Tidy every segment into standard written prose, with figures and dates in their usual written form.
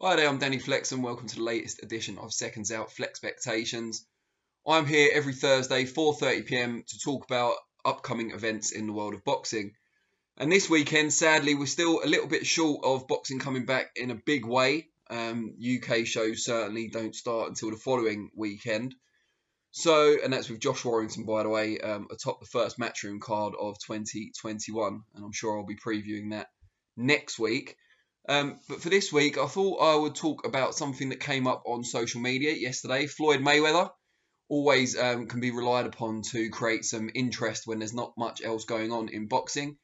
Hi there, I'm Danny Flexen. Welcome to the latest edition of SecondsOut Flexpectations. I'm here every Thursday, 4:30 PM, to talk about upcoming events in the world of boxing. And this weekend, sadly, we're still a little bit short of boxing coming back in a big way. UK shows certainly don't start until the following weekend. And that's with Josh Warrington, by the way, atop the first Matchroom card of 2021. And I'm sure I'll be previewing that next week. But for this week, I thought I would talk about something that came up on social media yesterday. Floyd Mayweather always can be relied upon to create some interest when there's not much else going on in boxing.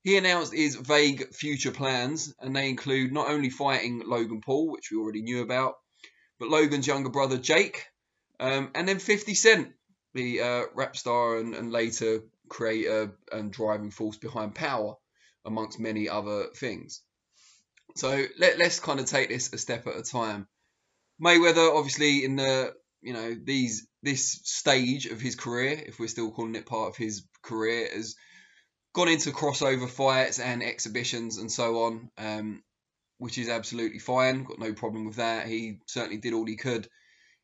He announced his vague future plans, and they include not only fighting Logan Paul, which we already knew about, but Logan's younger brother Jake, and then 50 Cent, the rap star and later creator and driving force behind Power, amongst many other things. So let's kind of take this a step at a time. Mayweather, obviously, in the this stage of his career, if we're still calling it part of his career, has gone into crossover fights and exhibitions and so on, which is absolutely fine. Got no problem with that. He certainly did all he could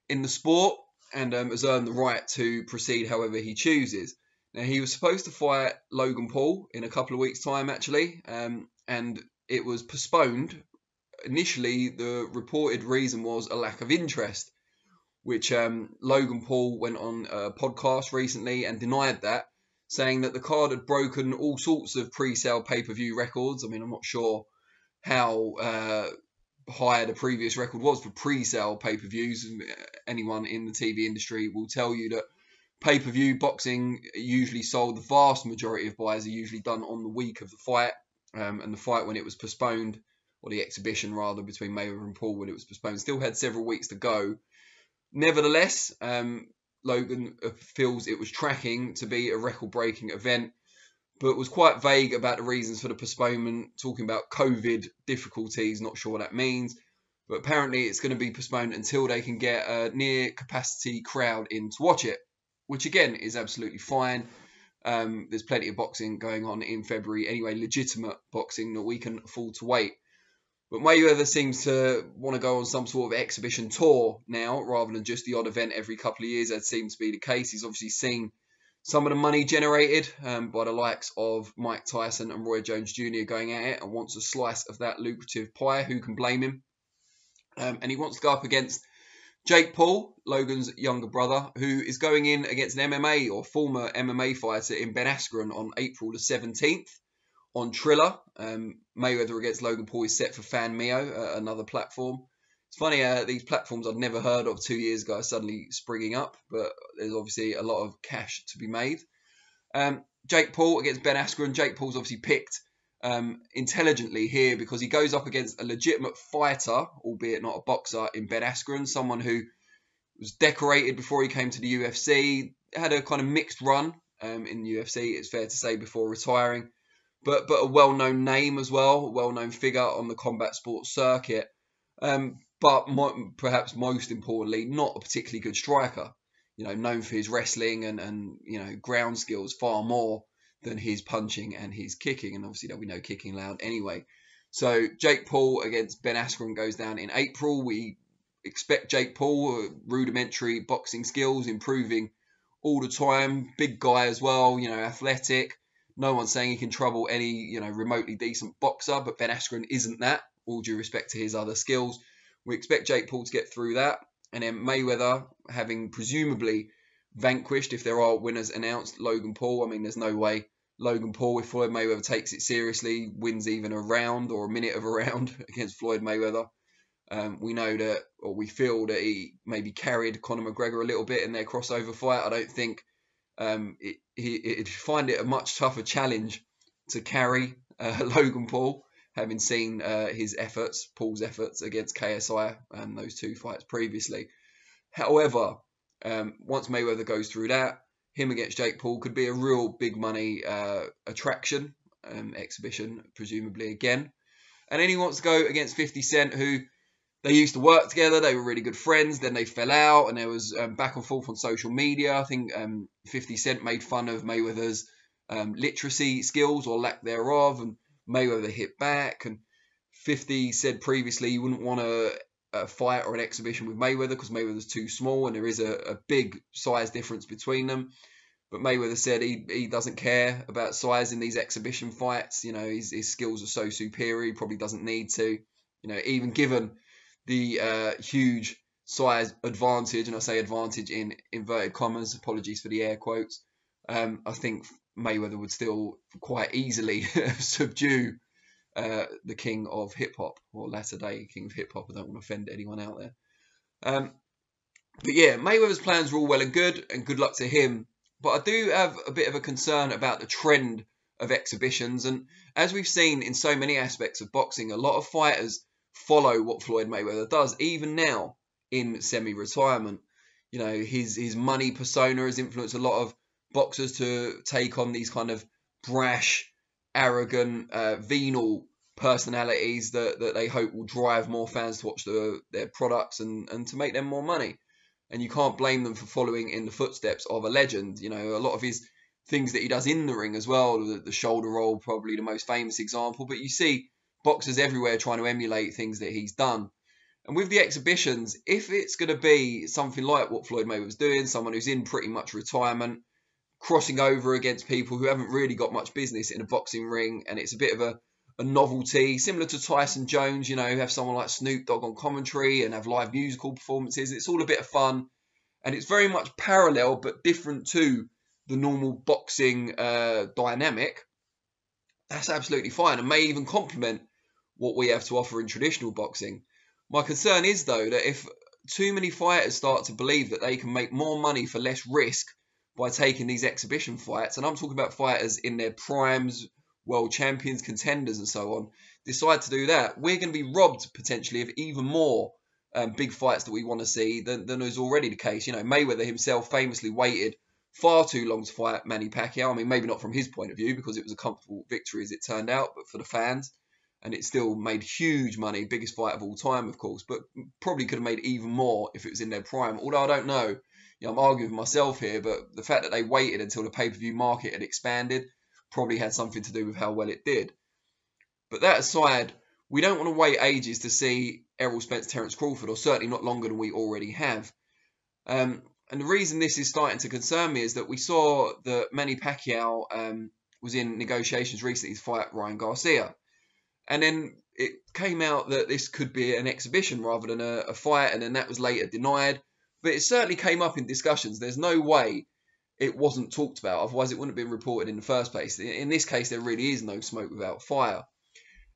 in the sport and has earned the right to proceed however he chooses. Now, he was supposed to fight Logan Paul in a couple of weeks' time, actually, and it was postponed. Initially, the reported reason was a lack of interest, which Logan Paul went on a podcast recently and denied that, saying that the card had broken all sorts of pre-sale pay-per-view records. I mean, I'm not sure how high the previous record was for pre-sale pay-per-views. Anyone in the TV industry will tell you that pay-per-view boxing usually sold. The vast majority of buys are usually done on the week of the fight. And the fight, when it was postponed, or the exhibition rather, between Mayweather and Paul, when it was postponed, still had several weeks to go. Nevertheless, Logan feels it was tracking to be a record-breaking event, but was quite vague about the reasons for the postponement, talking about COVID difficulties. Not sure what that means, but apparently it's going to be postponed until they can get a near-capacity crowd in to watch it, which again is absolutely fine. There's plenty of boxing going on in February anyway, legitimate boxing that we can afford to wait. But Mayweather seems to want to go on some sort of exhibition tour now, rather than just the odd event every couple of years. That seems to be the case. He's obviously seen some of the money generated by the likes of Mike Tyson and Roy Jones Jr. going at it, and wants a slice of that lucrative pie. Who can blame him? And he wants to go up against Jake Paul, Logan's younger brother, who is going in against an MMA or former MMA fighter in Ben Askren on April the 17th on Triller. Mayweather against Logan Paul is set for FanMio, another platform. It's funny, these platforms I'd never heard of 2 years ago are suddenly springing up, but there's obviously a lot of cash to be made. Jake Paul against Ben Askren. Jake Paul's obviously picked intelligently here because he goes up against a legitimate fighter, albeit not a boxer, in Ben Askren, someone who was decorated before he came to the UFC, had a kind of mixed run in the UFC, it's fair to say, before retiring, but a well-known name as well, a well-known figure on the combat sports circuit, but perhaps most importantly, not a particularly good striker, known for his wrestling and ground skills far more than his punching and his kicking, and obviously there'll be no kicking allowed anyway. So Jake Paul against Ben Askren goes down in April. We expect Jake Paul, rudimentary boxing skills, improving all the time. Big guy as well, athletic. No one's saying he can trouble any, remotely decent boxer, but Ben Askren isn't that, all due respect to his other skills. We expect Jake Paul to get through that, and then Mayweather, having presumably vanquished, if there are winners announced, Logan Paul. I mean, there's no way Logan Paul, if Floyd Mayweather takes it seriously, wins even a round or a minute of a round against Floyd Mayweather. We know that, or we feel that he maybe carried Conor McGregor a little bit in their crossover fight. I don't think he'd find it a much tougher challenge to carry Logan Paul, having seen Paul's efforts against KSI and those two fights previously. However, once Mayweather goes through that, him against Jake Paul could be a real big money attraction, exhibition, presumably again. And then he wants to go against 50 Cent, who they used to work together. They were really good friends. Then they fell out, and there was back and forth on social media. I think 50 Cent made fun of Mayweather's literacy skills or lack thereof, and Mayweather hit back. And 50 said previously he wouldn't want a fight or an exhibition with Mayweather because Mayweather's too small and there is a big size difference between them. But Mayweather said he doesn't care about size in these exhibition fights. You know, his skills are so superior, he probably doesn't need to. You know, even given the huge size advantage, and I say advantage in inverted commas, apologies for the air quotes, I think Mayweather would still quite easily subdue the king of hip hop, or latter day king of hip hop. I don't want to offend anyone out there. But yeah, Mayweather's plans were all well and good luck to him. But I do have a bit of a concern about the trend of exhibitions. And as we've seen in so many aspects of boxing, a lot of fighters follow what Floyd Mayweather does, even now in semi-retirement. You know, his money persona has influenced a lot of boxers to take on these kind of brash, arrogant, venal personalities that they hope will drive more fans to watch their products and to make them more money. And you can't blame them for following in the footsteps of a legend. You know, a lot of his things that he does in the ring as well, the shoulder roll, probably the most famous example. But you see boxers everywhere trying to emulate things that he's done. And with the exhibitions, if it's going to be something like what Floyd Mayweather's doing, someone who's in pretty much retirement, crossing over against people who haven't really got much business in a boxing ring, and it's a bit of a novelty, similar to Tyson Jones, you know, have someone like Snoop Dogg on commentary and have live musical performances. It's all a bit of fun, and it's very much parallel but different to the normal boxing dynamic. That's absolutely fine and may even complement what we have to offer in traditional boxing. My concern is, though, that if too many fighters start to believe that they can make more money for less risk by taking these exhibition fights, and I'm talking about fighters in their primes, world champions, contenders, and so on, decide to do that, we're going to be robbed potentially of even more big fights that we want to see than is already the case. You know, Mayweather himself famously waited far too long to fight Manny Pacquiao. I mean, maybe not from his point of view because it was a comfortable victory as it turned out, but for the fans, and it still made huge money, biggest fight of all time, of course, but probably could have made even more if it was in their prime. Although I don't know, you know, I'm arguing with myself here, but the fact that they waited until the pay-per-view market had expanded probably had something to do with how well it did. But that aside, we don't want to wait ages to see Errol Spence, Terence Crawford, or certainly not longer than we already have. And the reason this is starting to concern me is that we saw that Manny Pacquiao was in negotiations recently to fight Ryan Garcia. And then it came out that this could be an exhibition rather than a fight, and then that was later denied. But it certainly came up in discussions. There's no way it wasn't talked about, otherwise it wouldn't have been reported in the first place. In this case, there really is no smoke without fire.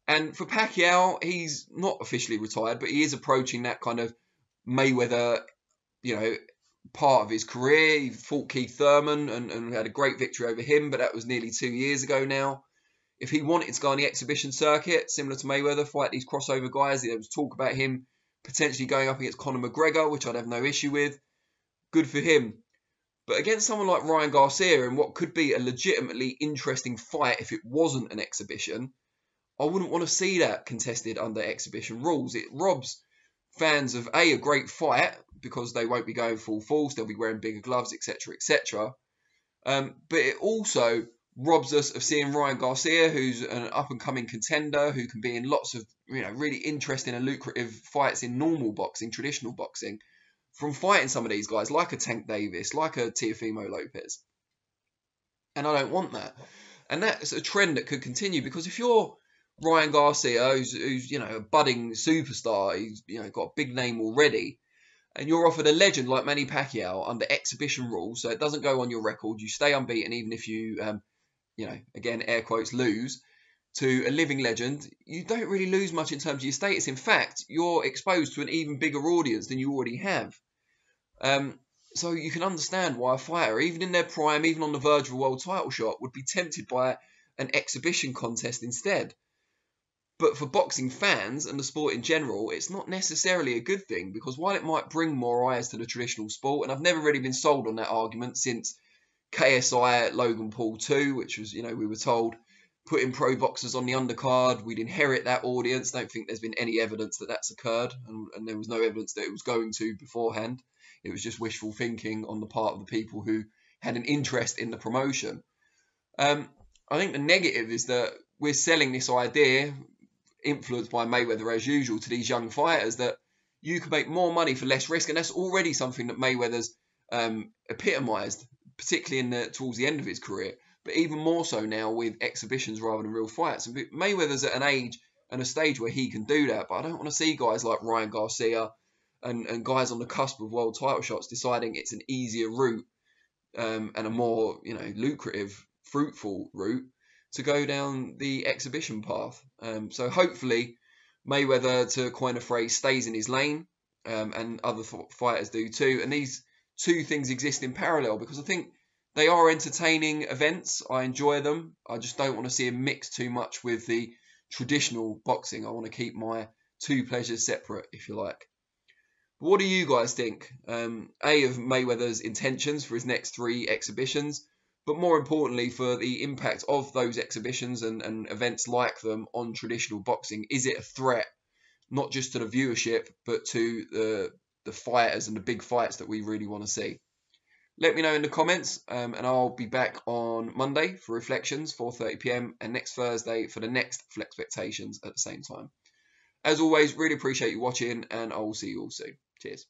And for Pacquiao, he's not officially retired, but he is approaching that kind of Mayweather, you know, part of his career. He fought Keith Thurman and had a great victory over him, but that was nearly 2 years ago now. If he wanted to go on the exhibition circuit, similar to Mayweather, fight these crossover guys, there was talk about him potentially going up against Conor McGregor, which I'd have no issue with. Good for him. But against someone like Ryan Garcia in what could be a legitimately interesting fight if it wasn't an exhibition, I wouldn't want to see that contested under exhibition rules. It robs fans of a great fight because they won't be going full force, they'll be wearing bigger gloves, etc., etc. But it also robs us of seeing Ryan Garcia, who's an up-and-coming contender who can be in lots of, you know, really interesting and lucrative fights in normal boxing, traditional boxing, from fighting some of these guys like a Tank Davis, like a Teofimo Lopez. And I don't want that. And that's a trend that could continue, because if you're Ryan Garcia, who's you know, a budding superstar, he's, you know, got a big name already, and you're offered a legend like Manny Pacquiao under exhibition rules, so it doesn't go on your record, you stay unbeaten even if you, you know, again, air quotes, lose to a living legend, you don't really lose much in terms of your status. In fact, you're exposed to an even bigger audience than you already have. So you can understand why a fighter, even in their prime, even on the verge of a world title shot, would be tempted by an exhibition contest instead. But for boxing fans and the sport in general, it's not necessarily a good thing, because while it might bring more eyes to the traditional sport, and I've never really been sold on that argument since KSI Logan Paul 2, which was, you know, we were told putting pro boxers on the undercard, we'd inherit that audience. Don't think there's been any evidence that that's occurred, and there was no evidence that it was going to beforehand. It was just wishful thinking on the part of the people who had an interest in the promotion. I think the negative is that we're selling this idea influenced by Mayweather as usual to these young fighters that you can make more money for less risk, and that's already something that Mayweather's epitomised, particularly towards the end of his career, but even more so now with exhibitions rather than real fights. And Mayweather's at an age and a stage where he can do that, but I don't want to see guys like Ryan Garcia and guys on the cusp of world title shots deciding it's an easier route and a more lucrative, fruitful route to go down the exhibition path. So hopefully Mayweather, to coin a phrase, stays in his lane, and other fighters do too. And these two things exist in parallel because I think they are entertaining events. I enjoy them. I just don't want to see them mixed too much with the traditional boxing. I want to keep my two pleasures separate, if you like. But what do you guys think? Of Mayweather's intentions for his next 3 exhibitions, but more importantly for the impact of those exhibitions and events like them on traditional boxing. Is it a threat, not just to the viewership, but to the fighters and the big fights that we really want to see? Let me know in the comments, and I'll be back on Monday for Reflections, 4:30 PM, and next Thursday for the next Flexpectations at the same time. As always, really appreciate you watching, and I will see you all soon. Cheers.